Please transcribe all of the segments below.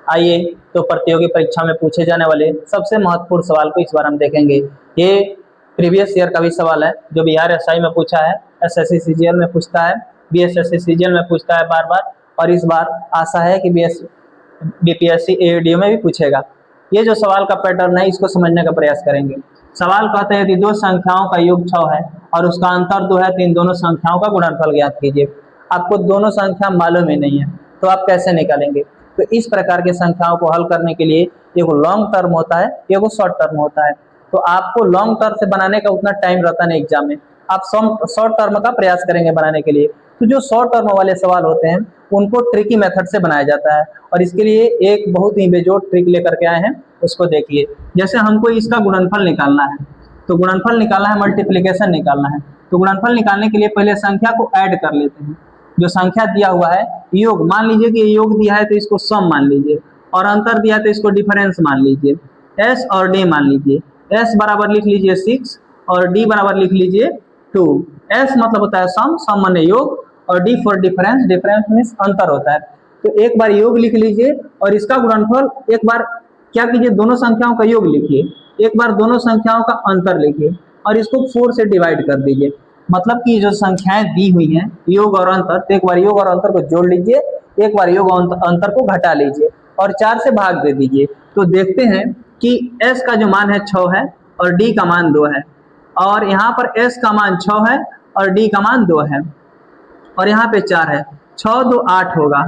आइए तो प्रतियोगी परीक्षा में पूछे जाने वाले सबसे महत्वपूर्ण सवाल को इस बार हम देखेंगे। ये प्रीवियस ईयर का भी सवाल है जो बिहार एसआई में पूछा है, एसएससी सीजीएल में पूछता है, बीएसएससी सीजीएल में पूछता है बार बार, और इस बार आशा है कि बीपीएससी एडीओ में भी पूछेगा। ये जो सवाल का पैटर्न है इसको समझने का प्रयास करेंगे। सवाल कहते हैं कि दो संख्याओं का योग 6 है और उसका अंतर 2 है, तो इन दोनों संख्याओं का गुणनफल ज्ञात कीजिए। आपको दोनों संख्या मालूम ही नहीं है तो आप कैसे निकालेंगे? तो इस प्रकार के संख्याओं को हल करने के लिए एगो लॉन्ग टर्म होता है, एगो शॉर्ट टर्म होता है। तो आपको लॉन्ग टर्म से बनाने का उतना टाइम रहता नहीं एग्जाम में, आप शॉर्ट टर्म का प्रयास करेंगे बनाने के लिए। तो जो शॉर्ट टर्म वाले सवाल होते हैं उनको ट्रिकी मेथड से बनाया जाता है, और इसके लिए एक बहुत ही बेजोड़ ट्रिक लेकर के आए हैं, उसको देखिए। जैसे हमको इसका गुणनफल निकालना है, तो गुणनफल निकालना है, मल्टीप्लीकेशन निकालना है। तो गुणनफल निकालने के लिए पहले संख्या को ऐड कर लेते हैं। जो संख्या दिया हुआ है योग, मान लीजिए कि योग दिया है तो इसको सम मान लीजिए, और अंतर दिया है तो इसको डिफरेंस मान लीजिए। एस और डी मान लीजिए, एस बराबर लिख लीजिए 6 और डी बराबर लिख लीजिए 2। एस मतलब होता है सम, सम माने योग, और D for difference, difference means अंतर होता है। तो एक बार योग लिख लीजिए और इसका गुणनफल एक बार क्या कीजिए, दोनों संख्याओं का योग लिखिए, एक बार दोनों संख्याओं का अंतर लिखिए और इसको 4 से डिवाइड कर दीजिए। मतलब कि जो संख्याएं दी हुई हैं योग और अंतर, तो एक बार योग और अंतर को जोड़ लीजिए, एक बार योग और अंतर को घटा लीजिए और 4 से भाग दे दीजिए। तो देखते हैं कि s का जो मान है 6 है और d का मान 2 है, और यहाँ पर s का मान 6 है और d का मान 2 है, और यहाँ पे 4 है। 6 2 8 होगा,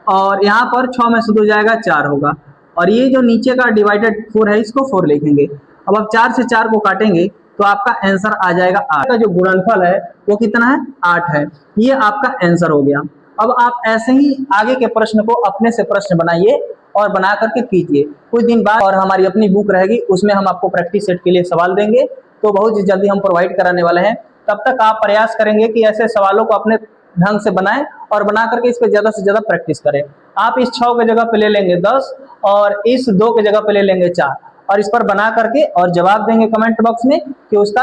और यहाँ पर 6 में से 2 जाएगा 4 होगा, और ये जो नीचे का डिवाइडेड 4 है इसको 4 लिखेंगे। अब आप 4 से 4 को काटेंगे तो आपका आंसर आ जाएगा 8 का जो गुणनफल है वो कितना है, 8 है। ये आपका आंसर हो गया। अब आप ऐसे ही आगे के प्रश्न को अपने से प्रश्न बनाइए और बना करके कीजिए। कुछ दिन बाद और हमारी अपनी बुक रहेगी, उसमें हम आपको प्रैक्टिस सेट के लिए सवाल देंगे, तो बहुत जल्दी हम प्रोवाइड कराने वाले हैं। तब तक आप प्रयास करेंगे कि ऐसे सवालों को अपने ढंग से बनाएं और बना करके इस पर ज्यादा से ज्यादा प्रैक्टिस करें। आप इस 6 के जगह पे ले लेंगे 10 और इस 2 के जगह पे ले लेंगे 4, और इस पर बना करके और जवाब देंगे कमेंट बॉक्स में कि उसका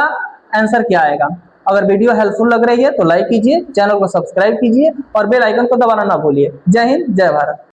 आंसर क्या आएगा। अगर वीडियो हेल्पफुल लग रही है तो लाइक कीजिए, चैनल को सब्सक्राइब कीजिए और बेल आइकन को दबाना ना भूलिए। जय हिंद, जय भारत।